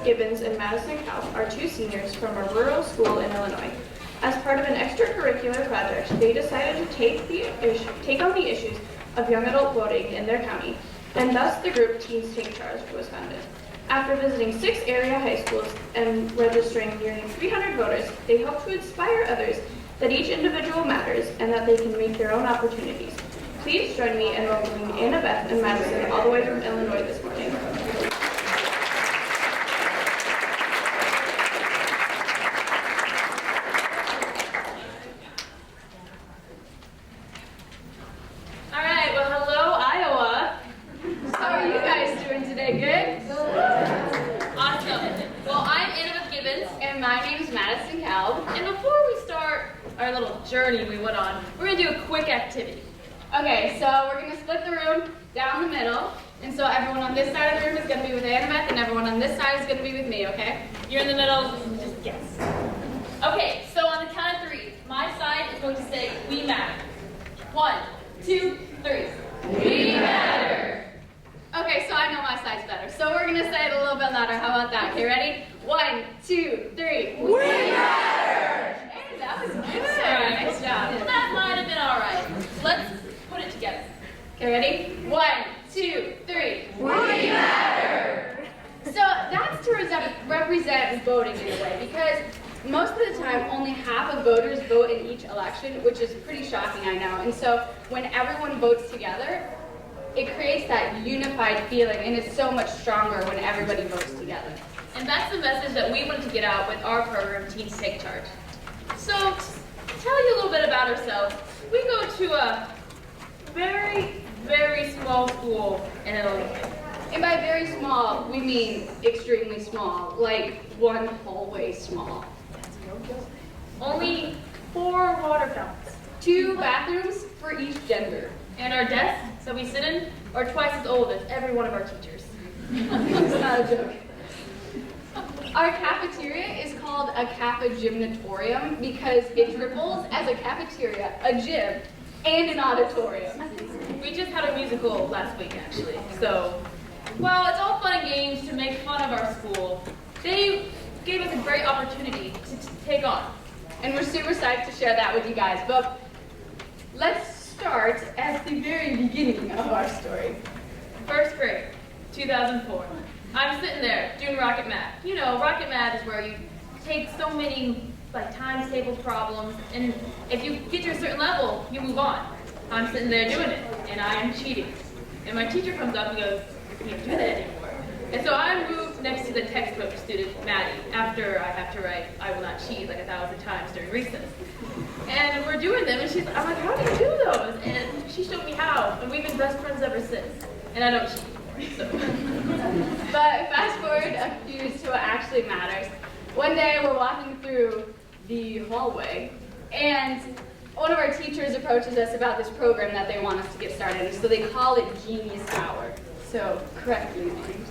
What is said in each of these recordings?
Gibbons and Madison Kalf are two seniors from a rural school in Illinois. As part of an extracurricular project, they decided to take on the issues of young adult voting in their county, and thus the group Teens Take Charge was founded. After visiting 6 area high schools and registering nearly 300 voters, they hope to inspire others that each individual matters and that they can make their own opportunities. Please join me in welcoming Anna Beth and Madison all the way from Illinois this morning. All right, well, hello, Iowa. How are you guys doing today? Good? Awesome. Well, I'm Anna Beth Gibbons, and my name is Madison Kalb. And before we start our little journey we went on, we're going to do a quick activity. Okay, so we're going to split the room down the middle. And so everyone on this side of the room is going to be with Anna Beth, and everyone on this side is going to be with me, okay? You're in the middle, just guess. Okay, so on the count of 3, my side is going to say, we matter. 1, 2, 3. We matter. Okay, so I know my side's better. So we're going to say it a little bit louder. How about that? Okay, ready? 1, 2, 3. We matter! Hey, that was good. Nice job. Well, that might have been all right. Let's put it together. Okay, ready? 1, 2, 3. We matter! So that's to represent voting in a way, because most of the time only half of voters vote in each election, which is pretty shocking, I know. And so when everyone votes together, it creates that unified feeling, and it's so much stronger when everybody votes together. And that's the message that we wanted to get out with our program, Teens Take Charge. So, to tell you a little bit about ourselves, we go to a very, very small school in Illinois. And by very small, we mean extremely small, like one hallway small. Only 4 water fountains, 2 bathrooms for each gender. And our desks that we sit in are twice as old as every one of our teachers. It's not a joke. Our cafeteria is called a Kappa Gymnatorium because it triples as a cafeteria, a gym, and an auditorium. We just had a musical last week, actually. So, while it's all fun and games to make fun of our school, they gave us a great opportunity to take on. And we're super psyched to share that with you guys. But let's start at the very beginning of our story. First grade, 2004. I'm sitting there doing Rocket Math. You know, Rocket Math is where you take so many times table problems, and if you get to a certain level, you move on. I'm sitting there doing it, and I am cheating. And my teacher comes up and goes, "You can't do that anymore." And so I moved next to the textbook student, Maddie, after I have to write "I will not cheat" like 1,000 times during recess. And we're doing them, and I'm like, "How do you do those?" And she showed me how, and we've been best friends ever since. And I don't cheat. So. But fast forward a few years to what actually matters. One day we're walking through the hallway, and one of our teachers approaches us about this program that they want us to get started, and so they call it Genius Hour. So correctly named.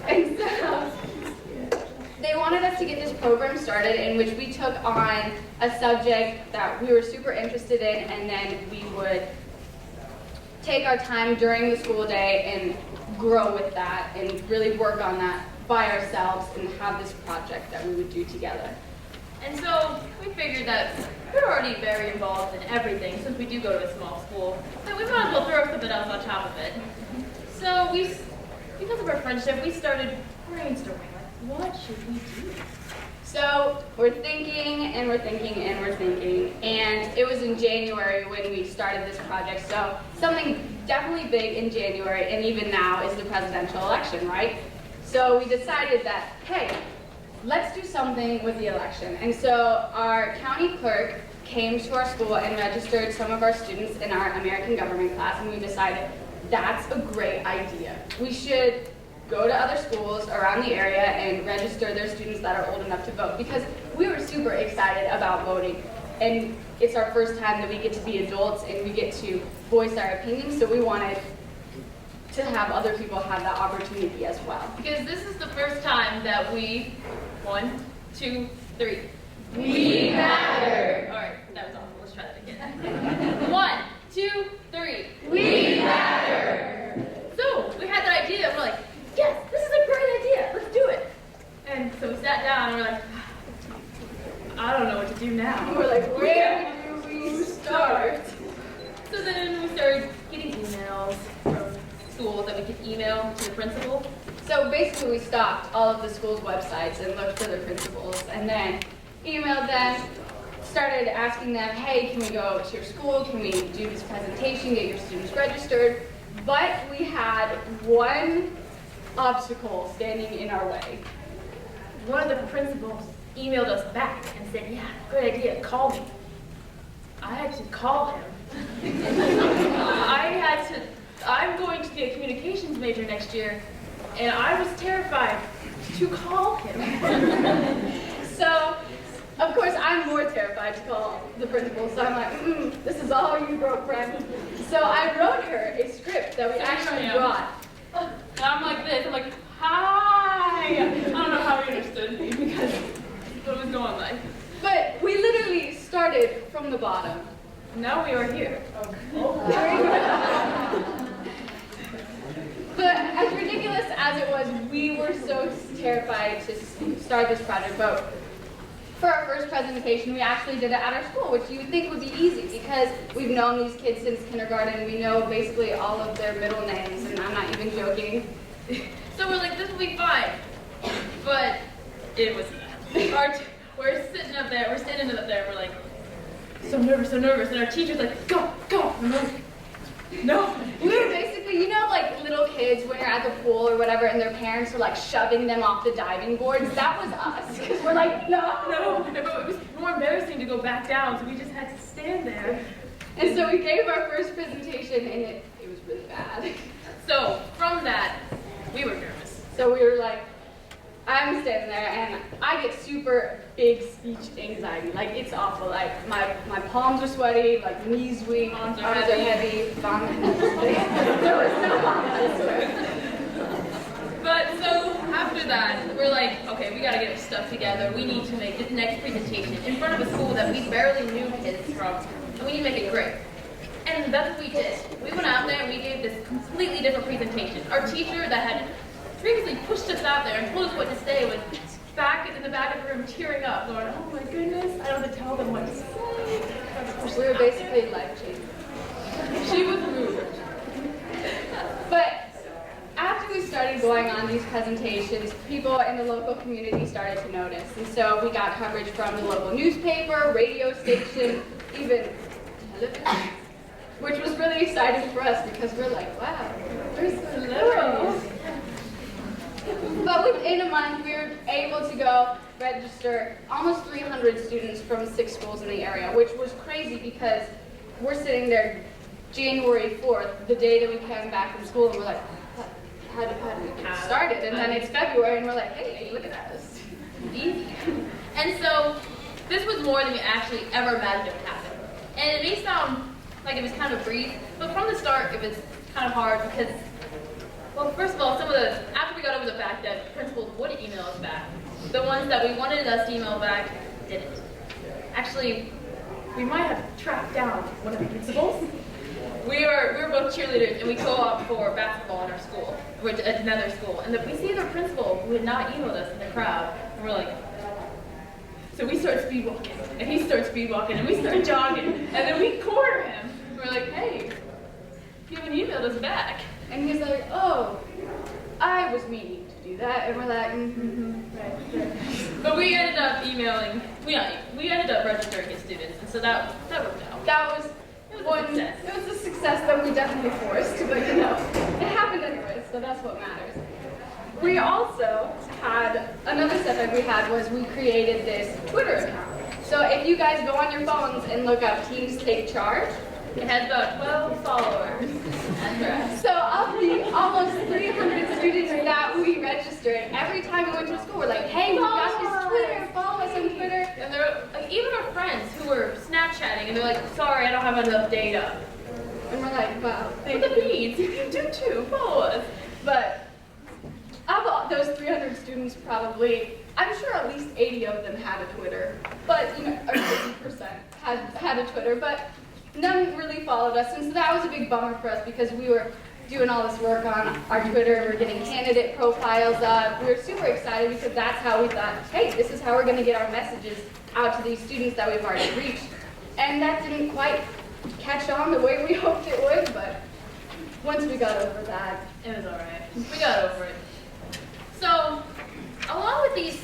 And so they wanted us to get this program started in which we took on a subject that we were super interested in, and then we would take our time during the school day and grow with that and really work on that by ourselves and have this project that we would do together. And so we figured that we're already very involved in everything since we do go to a small school, that we might as well throw something else on top of it. So because of our friendship, we started brainstorming, what should we do? So we're thinking, and we're thinking, and we're thinking, and it was in January when we started this project, so something definitely big in January, and even now, is the presidential election, right? So we decided that, hey, let's do something with the election. And so our county clerk came to our school and registered some of our students in our American government class, and we decided that's a great idea. We should go to other schools around the area and register their students that are old enough to vote, because we were super excited about voting. And it's our first time that we get to be adults and we get to voice our opinions, so we wanted to have other people have that opportunity as well. Because this is the first time that 1, 2, 3. We matter. All right, that was awful. Let's try that again. 1, 2, 3. We matter. So we had that idea, and we're like, yes, this is a great idea. Let's do it. email to the principal. So basically we stopped all of the school's websites and looked for the principals and then emailed them, started asking them, hey, can we go to your school? Can we do this presentation, get your students registered? But we had one obstacle standing in our way. One of the principals emailed us back and said, yeah, good idea, call me. I had to call him. I'm going to be a communications major next year, and I was terrified to call him. So, of course, I'm more terrified to call the principal, so I'm like, this is all you, girlfriend. So I wrote her a script that we actually brought. And I'm like this, I'm like, hi! I don't know how he understood me because what was going like. But we literally started from the bottom. Now we are here. But as ridiculous as it was, we were so terrified to start this project. But for our first presentation, we actually did it at our school, which you would think would be easy because we've known these kids since kindergarten. We know basically all of their middle names, and I'm not even joking. So we're like, this will be fine. But it was not. We're sitting up there, we're standing up there, we're like, so nervous, and our teacher's like, go, go. And we're like, no. We were basically, you know, like little kids when you're at the pool or whatever, and their parents are like shoving them off the diving boards. That was us, because we're like, no. But it was more embarrassing to go back down, so we just had to stand there. And so we gave our first presentation, and it was really bad. So from that, we were nervous. So we were like, I'm standing there, and I get super big speech anxiety. Like, it's awful. Like, my palms are sweaty, like, knees weak, arms are heavy, vomit. There was no vomit, I swear. But so, after that, we're like, okay, we gotta get our stuff together. We need to make this next presentation in front of a school that we barely knew kids from, and we need to make it great. And that's what we did. We went out there, and we gave this completely different presentation. Our teacher that had previously pushed us out there and told us what to say was back in the back of the room tearing up, going, oh my goodness, I don't have to tell them what to say. We were basically life-changing. She was moved. But after we started going on these presentations, people in the local community started to notice. And so we got coverage from the local newspaper, radio station, even television, which was really exciting for us because we're like, wow, we're celebrities. But within a month, we were able to go register almost 300 students from 6 schools in the area, which was crazy because we're sitting there January 4th, the day that we came back from school, and we're like, how do we get started? And then it's February, and we're like, hey, look at us. Easy. And so this was more than we actually ever imagined it would happen. And it may sound like it was kind of a breeze, but from the start, it was kind of hard because, well, first of all, after we got over the fact that principals wouldn't email us back, the ones that we wanted us to email back didn't. Actually, we might have tracked down one of the principals. We were both cheerleaders, and we co-op for basketball in our school, at another school. And we see the principal who had not emailed us in the crowd, and we're like, so we start speed walking, and he starts speed walking, and we start jogging, and then we corner him. We're like, hey, you haven't emailed us back. And he's like, oh, I was meaning to do that. And we're like, right. But we ended up emailing, we ended up registering as students, and so that worked out. It was a success that we definitely forced, but you know, it happened anyway, so that's what matters. We also had, another setback we had was we created this Twitter account. So if you guys go on your phones and look up Teens Take Charge, it has about 12 followers. So of the almost 300 students that we registered, every time we went to school, we're like, hey, we got this Twitter, follow us on Twitter. And they're like, even our friends who were Snapchatting, and they're like, sorry, I don't have enough data. And we're like, wow, thank you. The beads, you do too, follow us. But of those 300 students, probably, I'm sure at least 80 of them had a Twitter, but, you know, or 50% had a Twitter, but none really followed us, and so that was a big bummer for us because we were doing all this work on our Twitter, we were getting candidate profiles up. We were super excited because that's how we thought, hey, this is how we're going to get our messages out to these students that we've already reached. And that didn't quite catch on the way we hoped it would, but once we got over that, It was alright. We got over it. So, along with these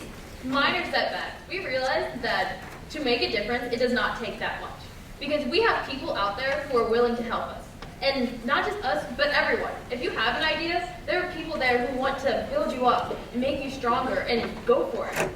minor setbacks, we realized that to make a difference, it does not take that much. Because we have people out there who are willing to help us. And not just us, but everyone. If you have an idea, there are people there who want to build you up and make you stronger and go for it.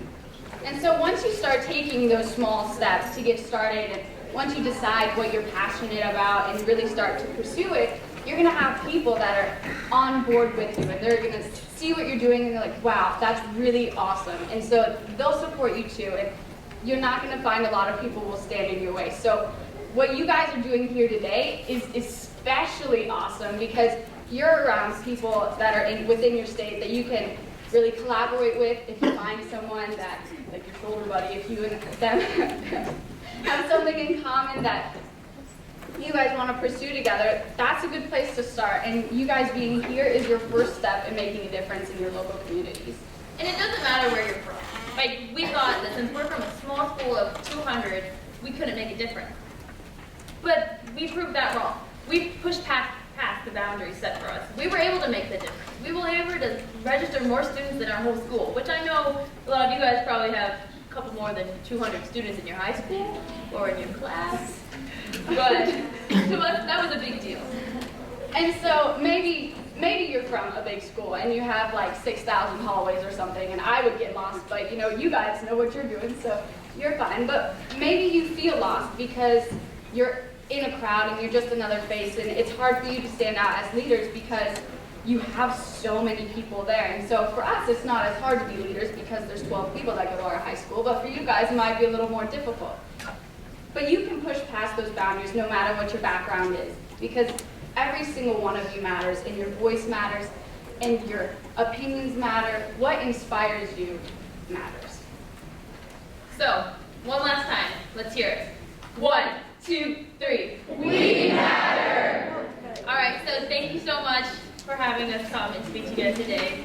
and so once you start taking those small steps to get started, and once you decide what you're passionate about and really start to pursue it, you're gonna have people that are on board with you, and they're gonna see what you're doing and they're like, wow, that's really awesome. And so they'll support you too, and you're not gonna find a lot of people will stand in your way. So what you guys are doing here today is especially awesome because you're around people that are within your state that you can really collaborate with. If you find someone that, like your shoulder buddy, if you and them have something in common that you guys want to pursue together, that's a good place to start. And you guys being here is your first step in making a difference in your local communities. And it doesn't matter where you're from. Like, we thought that since we're from a small school of 200, we couldn't make a difference. But we proved that wrong. We pushed past the boundaries set for us. We were able to make the difference. We were able to register more students than our whole school, which I know a lot of you guys probably have a couple more than 200 students in your high school or in your class. But to us, that was a big deal. And so maybe you're from a big school and you have like 6,000 hallways or something, and I would get lost, but you guys know what you're doing, so you're fine. But maybe you feel lost because you're in a crowd and you're just another face, and it's hard for you to stand out as leaders because you have so many people there. And so for us, it's not as hard to be leaders because there's 12 people that go to our high school, but for you guys, it might be a little more difficult. But you can push past those boundaries no matter what your background is, because every single one of you matters, and your voice matters, and your opinions matter. What inspires you matters. So, one last time, let's hear it. 1, 2, 3. We matter! All right, so thank you so much for having us come and speak to you guys today.